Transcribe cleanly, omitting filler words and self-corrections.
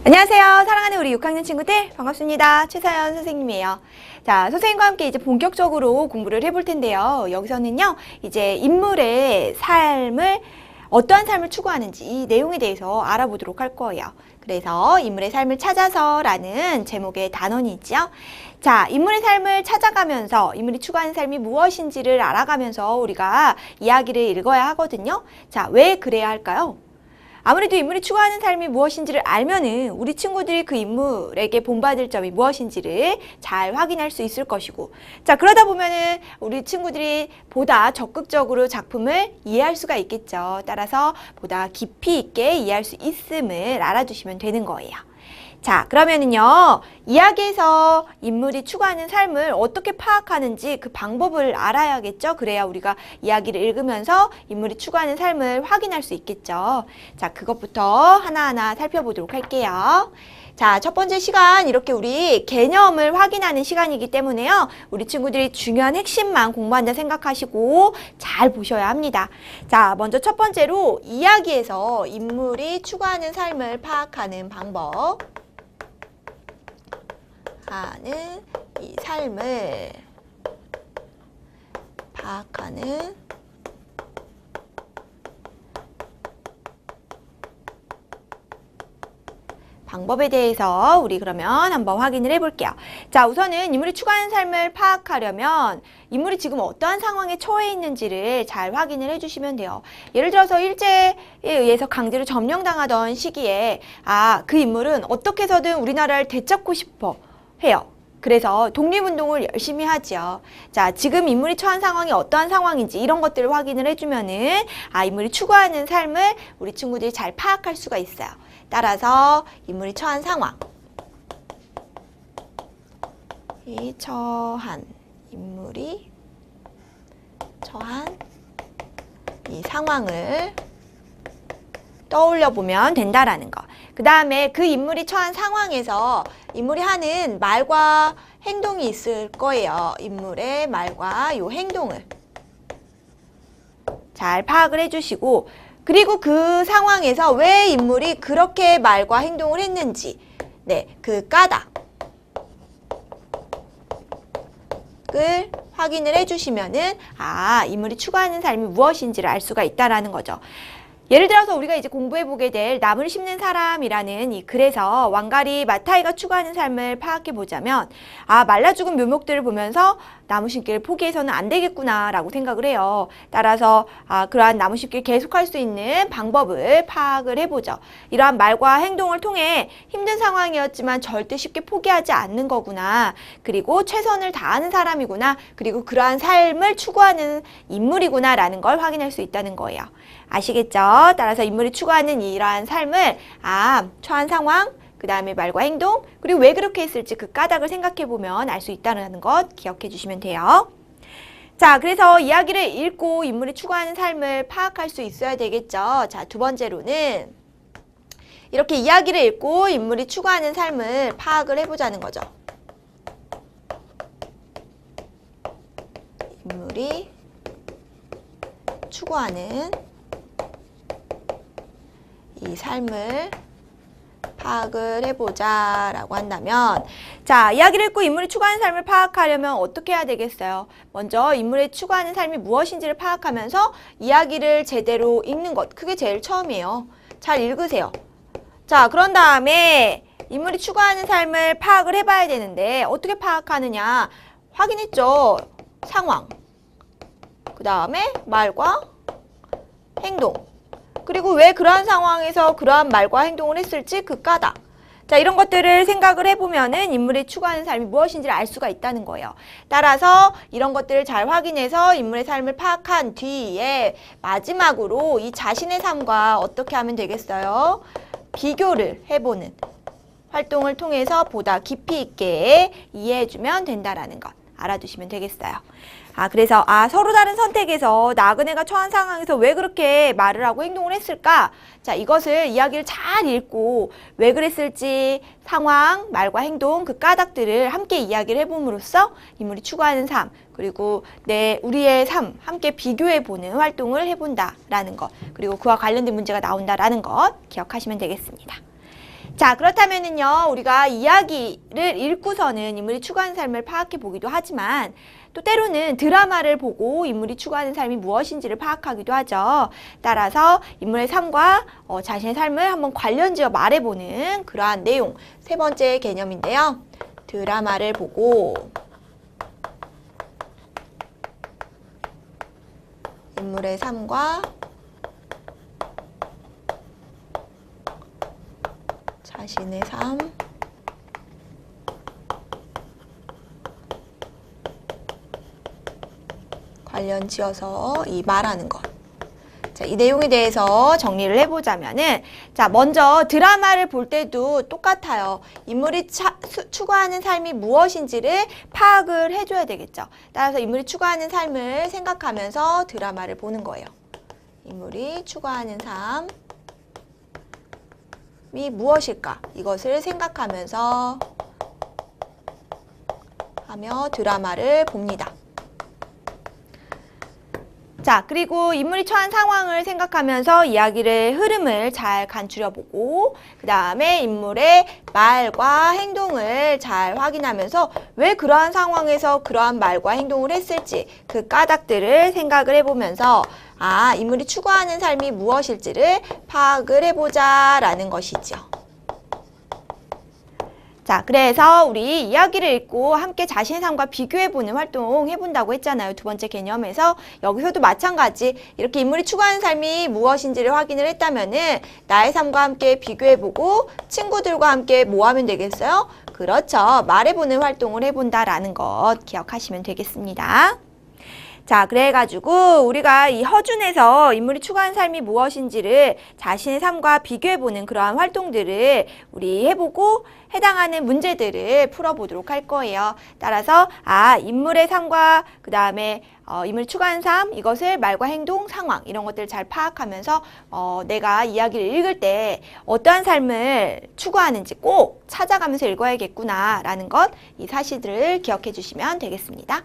안녕하세요. 사랑하는 우리 6학년 친구들 반갑습니다. 최서연 선생님이에요. 자, 선생님과 함께 이제 본격적으로 공부를 해볼 텐데요. 여기서는요, 이제 인물의 삶을 어떠한 삶을 추구하는지 이 내용에 대해서 알아보도록 할 거예요. 그래서 인물의 삶을 찾아서라는 제목의 단원이 있죠. 자, 인물의 삶을 찾아가면서 인물이 추구하는 삶이 무엇인지를 알아가면서 우리가 이야기를 읽어야 하거든요. 자, 왜 그래야 할까요? 아무래도 인물이 추구하는 삶이 무엇인지를 알면은 우리 친구들이 그 인물에게 본받을 점이 무엇인지를 잘 확인할 수 있을 것이고, 자, 그러다 보면은 우리 친구들이 보다 적극적으로 작품을 이해할 수가 있겠죠. 따라서 보다 깊이 있게 이해할 수 있음을 알아두시면 되는 거예요. 자, 그러면은요, 이야기에서 인물이 추구하는 삶을 어떻게 파악하는지 그 방법을 알아야겠죠. 그래야 우리가 이야기를 읽으면서 인물이 추구하는 삶을 확인할 수 있겠죠. 자, 그것부터 하나하나 살펴보도록 할게요. 자, 첫 번째 시간 이렇게 우리 개념을 확인하는 시간이기 때문에요. 우리 친구들이 중요한 핵심만 공부한다 생각하시고 잘 보셔야 합니다. 자, 먼저 첫 번째로 이야기에서 인물이 추구하는 삶을 파악하는 방법. 하는 이 삶을 파악하는 방법에 대해서 우리 그러면 한번 확인을 해볼게요. 자, 우선은 인물이 추구하는 삶을 파악하려면 인물이 지금 어떠한 상황에 처해 있는지를 잘 확인을 해주시면 돼요. 예를 들어서 일제에 의해서 강제로 점령당하던 시기에 그 인물은 어떻게 해서든 우리나라를 되찾고 싶어 해요. 그래서 독립운동을 열심히 하죠. 자, 지금 인물이 처한 상황이 어떠한 상황인지 이런 것들을 확인을 해주면은 인물이 추구하는 삶을 우리 친구들이 잘 파악할 수가 있어요. 따라서 인물이 처한 상황, 인물이 처한 이 상황을 떠올려 보면 된다라는 거. 그 다음에 그 인물이 처한 상황에서 인물이 하는 말과 행동이 있을 거예요. 인물의 말과 요 행동을 잘 파악을 해주시고, 그리고 그 상황에서 왜 인물이 그렇게 말과 행동을 했는지, 그 까닭을 확인을 해주시면은 인물이 추구하는 삶이 무엇인지를 알 수가 있다라는 거죠. 예를 들어서 우리가 이제 공부해보게 될 나무를 심는 사람이라는 이 글에서 왕가리 마타이가 추구하는 삶을 파악해보자면 말라 죽은 묘목들을 보면서 나무 심기를 포기해서는 안 되겠구나 라고 생각을 해요. 따라서 그러한 나무 심기를 계속할 수 있는 방법을 파악을 해보죠. 이러한 말과 행동을 통해 힘든 상황이었지만 절대 쉽게 포기하지 않는 거구나. 그리고 최선을 다하는 사람이구나. 그리고 그러한 삶을 추구하는 인물이구나 라는 걸 확인할 수 있다는 거예요. 아시겠죠? 따라서 인물이 추구하는 이러한 삶을 처한 상황, 그 다음에 말과 행동, 그리고 왜 그렇게 했을지 그 까닭을 생각해보면 알 수 있다는 것 기억해 주시면 돼요. 자, 그래서 이야기를 읽고 인물이 추구하는 삶을 파악할 수 있어야 되겠죠. 자, 두 번째로는 이렇게 이야기를 읽고 인물이 추구하는 삶을 파악을 해보자는 거죠. 인물이 추구하는 이 삶을 파악을 해보자 라고 한다면, 자, 이야기를 읽고 인물이 추구하는 삶을 파악하려면 어떻게 해야 되겠어요? 먼저 인물의 추구하는 삶이 무엇인지를 파악하면서 이야기를 제대로 읽는 것, 그게 제일 처음이에요. 잘 읽으세요. 자, 그런 다음에 인물이 추구하는 삶을 파악을 해봐야 되는데 어떻게 파악하느냐 확인했죠. 상황, 그 다음에 말과 행동, 그리고 왜 그러한 상황에서 그러한 말과 행동을 했을지 그 까닭. 자, 이런 것들을 생각을 해보면은 인물이 추구하는 삶이 무엇인지를 알 수가 있다는 거예요. 따라서 이런 것들을 잘 확인해서 인물의 삶을 파악한 뒤에 마지막으로 이 자신의 삶과 어떻게 하면 되겠어요? 비교를 해보는 활동을 통해서 보다 깊이 있게 이해해주면 된다라는 것 알아두시면 되겠어요. 그래서 서로 다른 선택에서 나그네가 처한 상황에서 왜 그렇게 말을 하고 행동을 했을까? 자, 이것을 이야기를 잘 읽고 왜 그랬을지 상황, 말과 행동, 그 까닭들을 함께 이야기를 해봄으로써 인물이 추구하는 삶, 그리고 우리의 삶 함께 비교해보는 활동을 해본다라는 것, 그리고 그와 관련된 문제가 나온다라는 것 기억하시면 되겠습니다. 자, 그렇다면은요, 우리가 이야기를 읽고서는 인물이 추구하는 삶을 파악해 보기도 하지만 또 때로는 드라마를 보고 인물이 추구하는 삶이 무엇인지를 파악하기도 하죠. 따라서 인물의 삶과 자신의 삶을 한번 관련지어 말해보는 그러한 내용, 세 번째 개념인데요. 드라마를 보고 인물의 삶과 자신의 삶, 관련 지어서 이 말하는 것. 자, 이 내용에 대해서 정리를 해보자면은, 자, 먼저 드라마를 볼 때도 똑같아요. 인물이 추구하는 삶이 무엇인지를 파악을 해줘야 되겠죠. 따라서 인물이 추구하는 삶을 생각하면서 드라마를 보는 거예요. 인물이 추구하는 삶이 무엇일까? 이것을 생각하면서 하며 드라마를 봅니다. 자, 그리고 인물이 처한 상황을 생각하면서 이야기의 흐름을 잘 간추려보고 그 다음에 인물의 말과 행동을 잘 확인하면서 왜 그러한 상황에서 그러한 말과 행동을 했을지 그 까닭들을 생각을 해보면서 아, 인물이 추구하는 삶이 무엇일지를 파악을 해보자 라는 것이죠. 자, 그래서 우리 이야기를 읽고 함께 자신의 삶과 비교해보는 활동 해본다고 했잖아요. 두 번째 개념에서 여기서도 마찬가지 이렇게 인물이 추구하는 삶이 무엇인지를 확인을 했다면은 나의 삶과 함께 비교해보고 친구들과 함께 뭐 하면 되겠어요? 그렇죠. 말해보는 활동을 해본다라는 것 기억하시면 되겠습니다. 자, 그래가지고 우리가 이 허준에서 인물이 추구하는 삶이 무엇인지를 자신의 삶과 비교해보는 그러한 활동들을 우리 해보고 해당하는 문제들을 풀어보도록 할 거예요. 따라서 인물의 삶과 그 다음에 인물이 추구하는 삶, 이것을 말과 행동, 상황 이런 것들을 잘 파악하면서 내가 이야기를 읽을 때 어떠한 삶을 추구하는지 꼭 찾아가면서 읽어야겠구나 라는 것, 이 사실들을 기억해 주시면 되겠습니다.